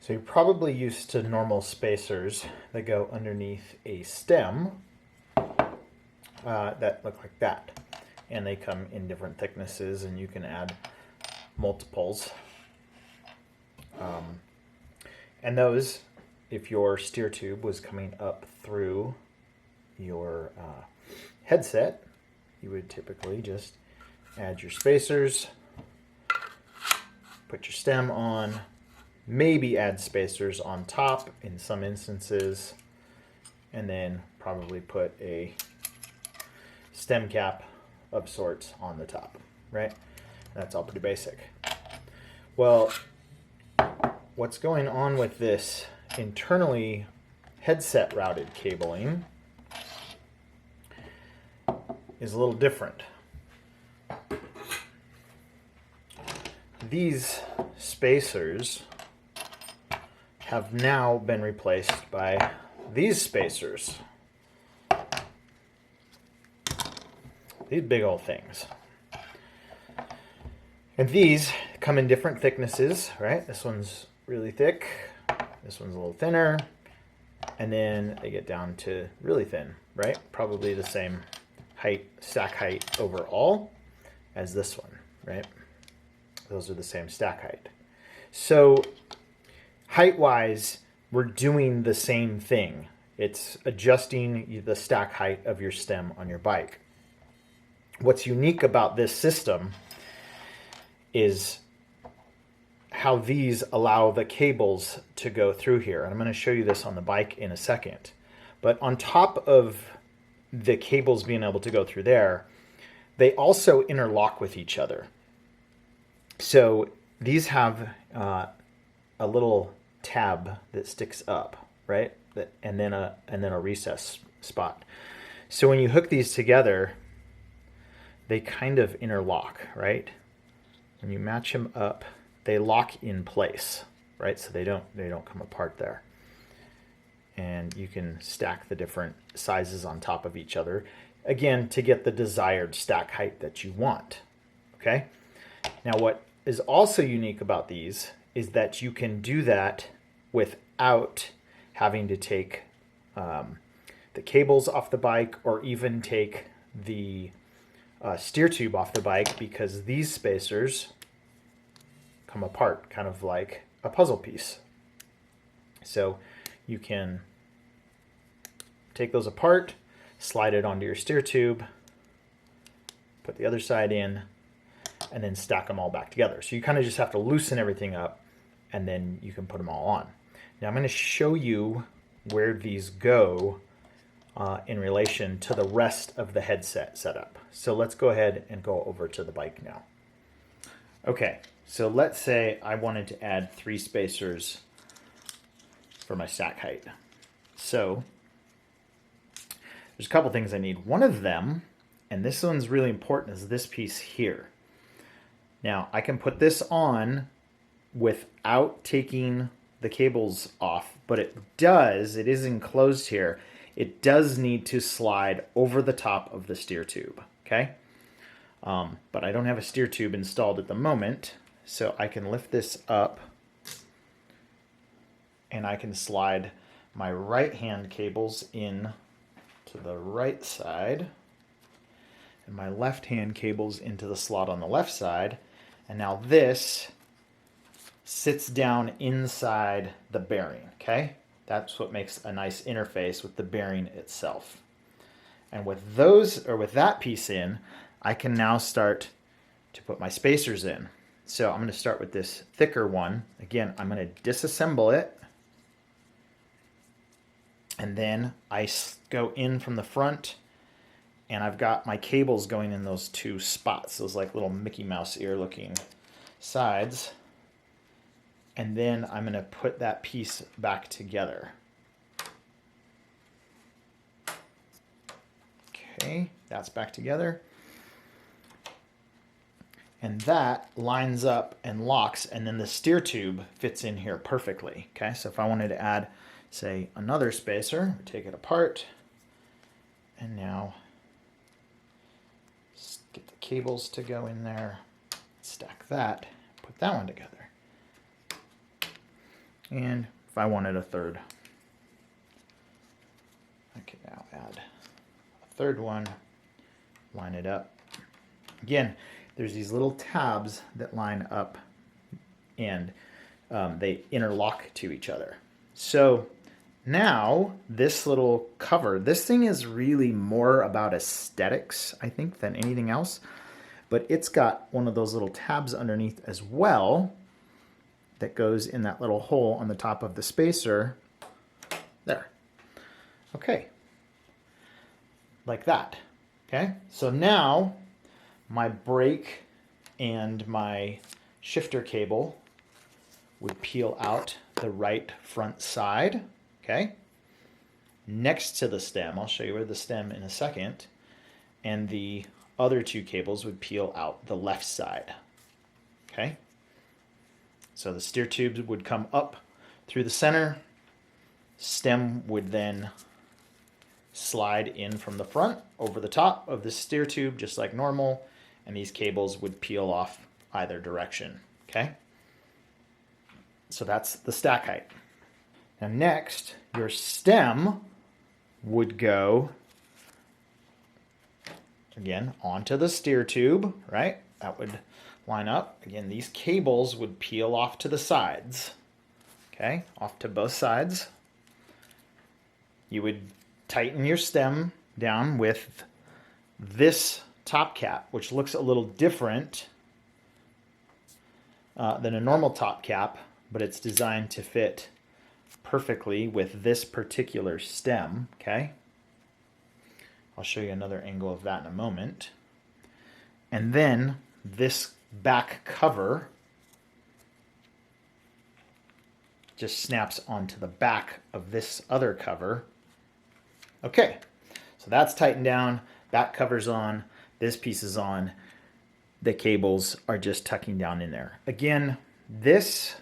So you're probably used to normal spacers that go underneath a stem that look like that. And they come in different thicknesses, and you can add multiples. And those, if your steer tube was coming up through your headset, you would typically just add your spacers, put your stem on, maybe add spacers on top in some instances, and then probably put a stem cap of sorts on the top, right? That's all pretty basic. Well, what's going on with this internally headset routed cabling is a little different. These spacers have now been replaced by these spacers. These big old things. And these come in different thicknesses, right? This one's really thick, this one's a little thinner, and then they get down to really thin, right? Probably the same height, stack height overall as this one, right? Those are the same stack height. So height-wise, we're doing the same thing. It's adjusting the stack height of your stem on your bike. What's unique about this system is how these allow the cables to go through here. And I'm going to show you this on the bike in a second. But on top of the cables being able to go through there, they also interlock with each other. So these have a little tab that sticks up, right? And then a recess spot. So when you hook these together, they kind of interlock, right? When you match them up, they lock in place, right? So they don't come apart there. And you can stack the different sizes on top of each other, again, to get the desired stack height that you want, okay? Now, what is also unique about these is that you can do that without having to take the cables off the bike or even take the steer tube off the bike, because these spacers come apart kind of like a puzzle piece. So you can take those apart, slide it onto your steer tube, put the other side in, and then stack them all back together. So you kind of just have to loosen everything up, and then you can put them all on. Now I'm going to show you where these go in relation to the rest of the headset setup. So let's go ahead and go over to the bike now. Okay, so let's say I wanted to add 3 spacers for my stack height. So there's a couple things I need. One of them, and this one's really important, is this piece here. Now I can put this on without taking the cables off, but it is enclosed here. It does need to slide over the top of the steer tube, okay? But I don't have a steer tube installed at the moment, so I can lift this up and I can slide my right hand cables in to the right side and my left hand cables into the slot on the left side. And now this sits down inside the bearing, okay? That's what makes a nice interface with the bearing itself. And with that piece in, I can now start to put my spacers in. So I'm going to start with this thicker one. Again, I'm going to disassemble it. And then I go in from the front, and I've got my cables going in those 2 spots, those like little Mickey Mouse ear looking sides. And then I'm going to put that piece back together. Okay, that's back together. And that lines up and locks, and then the steer tube fits in here perfectly. Okay, so if I wanted to add, say, another spacer, take it apart, and now get the cables to go in there, stack that, put that one together. And if I wanted a third, I can now add a third one, line it up. Again, there's these little tabs that line up and they interlock to each other. So now this little cover, this thing is really more about aesthetics, I think, than anything else. But it's got one of those little tabs underneath as well that goes in that little hole on the top of the spacer. There. Okay. Like that. Okay. So now my brake and my shifter cable would peel out the right front side. Okay. Next to the stem, I'll show you where the stem in a second, and the other two cables would peel out the left side. Okay. So the steer tubes would come up through the center. Stem would then slide in from the front over the top of the steer tube, just like normal. And these cables would peel off either direction. Okay. So that's the stack height. Now next, your stem would go, again, onto the steer tube, right? That would line up. Again, these cables would peel off to the sides, okay? Off to both sides. You would tighten your stem down with this top cap, which looks a little different than a normal top cap, but it's designed to fit perfectly with this particular stem, okay? I'll show you another angle of that in a moment. And then this back cover just snaps onto the back of this other cover. Okay, so that's tightened down, back cover's on, this piece is on, the cables are just tucking down in there. Again, this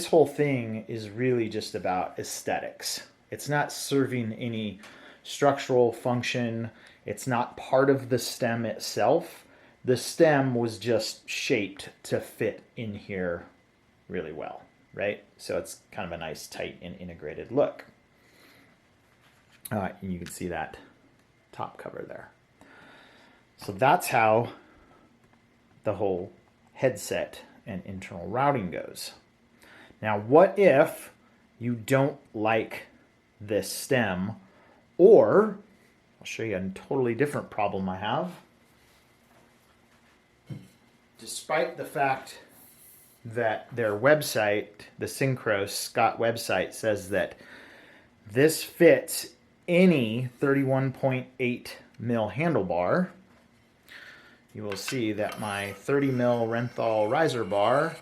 whole thing is really just about aesthetics. It's not serving any structural function. It's not part of the stem itself. The stem was just shaped to fit in here really well, right? So it's kind of a nice, tight, and integrated look. And you can see that top cover there. So that's how the whole headset and internal routing goes. Now, what if you don't like this stem, or I'll show you a totally different problem I have. Despite the fact that their website, the Synchro Scott website, says that this fits any 31.8 mil handlebar, you will see that my 30 mil Renthal riser bar,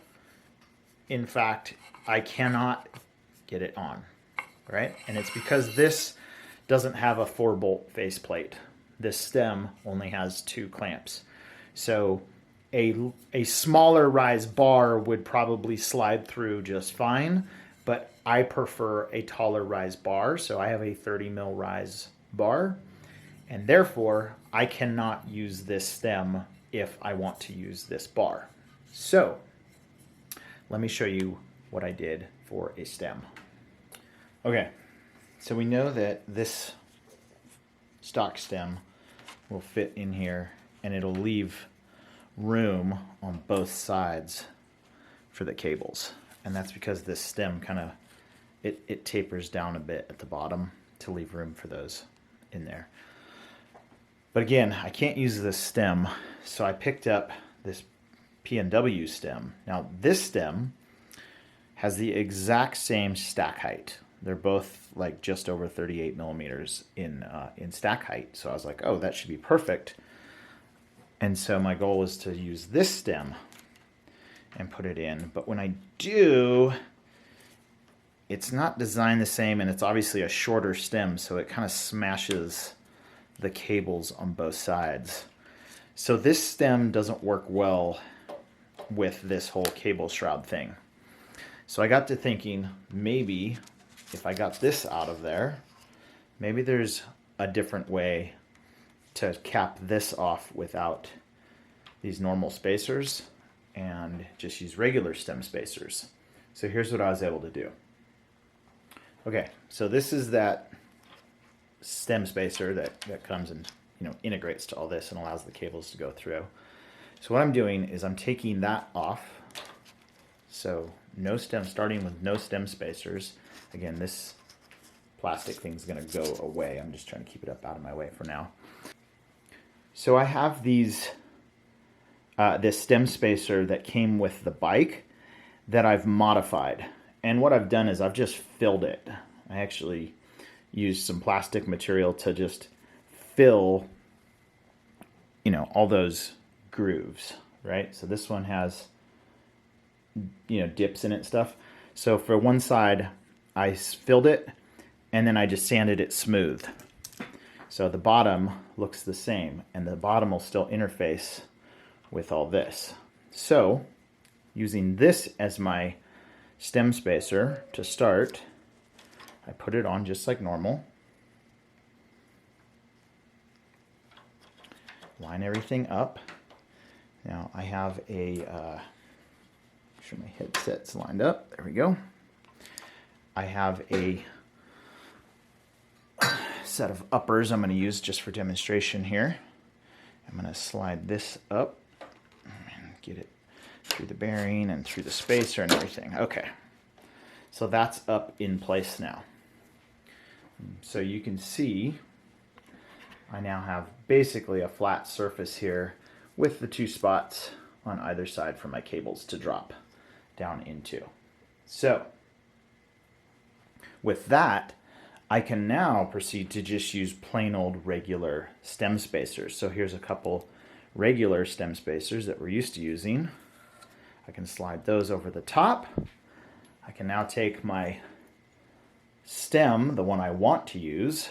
in fact, I cannot get it on, right? And it's because this doesn't have a 4-bolt faceplate. This stem only has 2 clamps. So a smaller rise bar would probably slide through just fine, but I prefer a taller rise bar. So I have a 30 mil rise bar, and therefore I cannot use this stem if I want to use this bar. So let me show you what I did for a stem. Okay, so we know that this stock stem will fit in here, and it'll leave room on both sides for the cables. And that's because this stem kind of, it tapers down a bit at the bottom to leave room for those in there. But again, I can't use this stem, so I picked up this P&W stem. Now this stem has the exact same stack height. They're both like just over 38 millimeters in stack height. So I was like, oh, that should be perfect. And so my goal was to use this stem and put it in. But when I do, it's not designed the same, and it's obviously a shorter stem, so it kind of smashes the cables on both sides. So this stem doesn't work well with this whole cable shroud thing. So I got to thinking, maybe if I got this out of there, maybe there's a different way to cap this off without these normal spacers and just use regular stem spacers. So here's what I was able to do. Okay, so this is that stem spacer that comes and integrates to all this and allows the cables to go through. So what I'm doing is I'm taking that off. So no stem, starting with no stem spacers. Again, this plastic thing's gonna go away. I'm just trying to keep it up out of my way for now. So I have these, this stem spacer that came with the bike that I've modified. And what I've done is I've just filled it. I actually used some plastic material to just fill, all those grooves, right? So this one has, dips in it and stuff. So for one side, I filled it and then I just sanded it smooth. So the bottom looks the same and the bottom will still interface with all this. So using this as my stem spacer to start, I put it on just like normal. Line everything up. Now I have a, make sure my headset's lined up. There we go. I have a set of uppers I'm going to use just for demonstration here. I'm going to slide this up and get it through the bearing and through the spacer and everything. Okay, so that's up in place now. So you can see I now have basically a flat surface here with the two spots on either side for my cables to drop down into. So with that, I can now proceed to just use plain old regular stem spacers. So here's a couple regular stem spacers that we're used to using. I can slide those over the top. I can now take my stem, the one I want to use.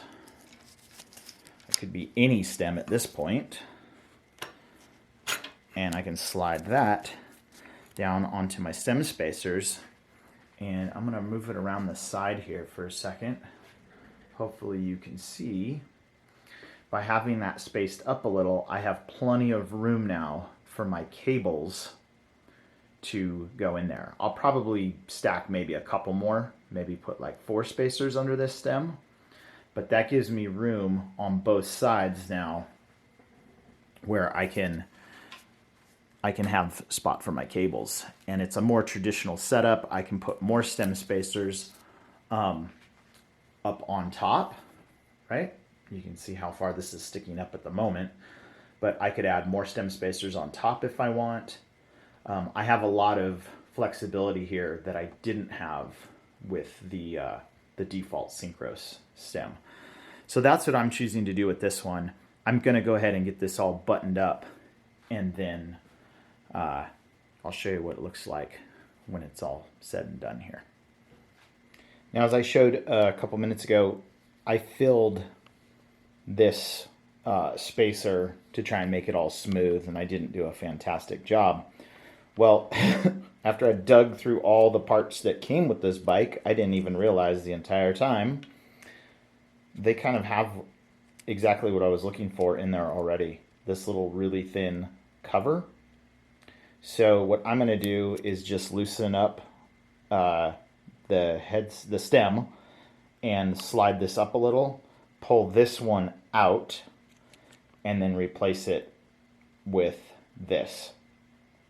It could be any stem at this point. And I can slide that down onto my stem spacers. And I'm going to move it around the side here for a second. Hopefully you can see. By having that spaced up a little, I have plenty of room now for my cables to go in there. I'll probably stack maybe a couple more, maybe put like 4 spacers under this stem, but that gives me room on both sides now where I can have spot for my cables. And it's a more traditional setup. I can put more stem spacers up on top, right? You can see how far this is sticking up at the moment, but I could add more stem spacers on top if I want. I have a lot of flexibility here that I didn't have with the default Synchros stem. So that's what I'm choosing to do with this one. I'm going to go ahead and get this all buttoned up, and then I'll show you what it looks like when it's all said and done here. Now, as I showed a couple minutes ago, I filled this spacer to try and make it all smooth, and I didn't do a fantastic job. Well, after I dug through all the parts that came with this bike, I didn't even realize the entire time they kind of have exactly what I was looking for in there already. This little really thin cover. So what I'm going to do is just loosen up the stem and slide this up a little, pull this one out, and then replace it with this,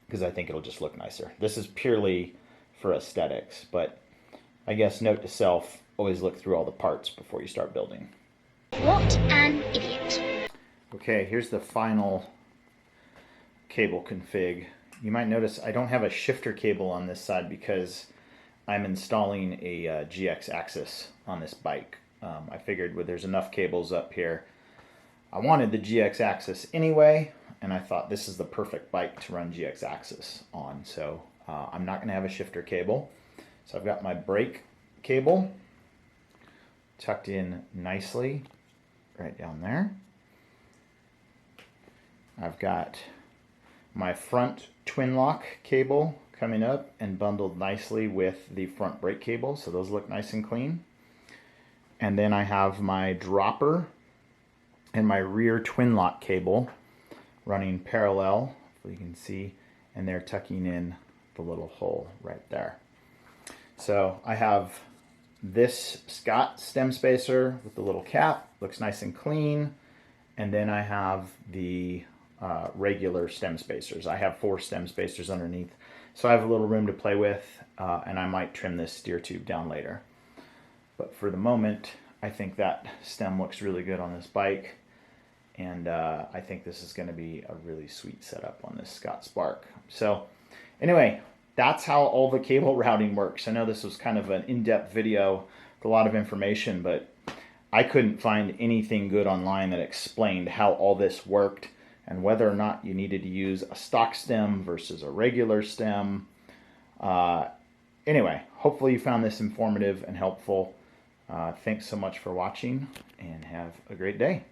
because I think it'll just look nicer. This is purely for aesthetics, but I guess note to self, always look through all the parts before you start building. What an idiot. Okay, here's the final cable config. You might notice I don't have a shifter cable on this side because I'm installing a GX axis on this bike. I figured there's enough cables up here. I wanted the GX axis anyway, and I thought this is the perfect bike to run GX axis on. So I'm not going to have a shifter cable. So I've got my brake cable tucked in nicely right down there. I've got my front twin lock cable coming up and bundled nicely with the front brake cable, so those look nice and clean. And then I have my dropper and my rear twin lock cable running parallel, so you can see, and they're tucking in the little hole right there. So I have this Scott stem spacer with the little cap, looks nice and clean. And then I have the regular stem spacers. I have 4 stem spacers underneath. So I have a little room to play with, and I might trim this steer tube down later. But for the moment, I think that stem looks really good on this bike. And I think this is going to be a really sweet setup on this Scott Spark. So anyway, that's how all the cable routing works. I know this was kind of an in-depth video with a lot of information, but I couldn't find anything good online that explained how all this worked and whether or not you needed to use a stock stem versus a regular stem. Anyway, hopefully you found this informative and helpful. Thanks so much for watching, and have a great day.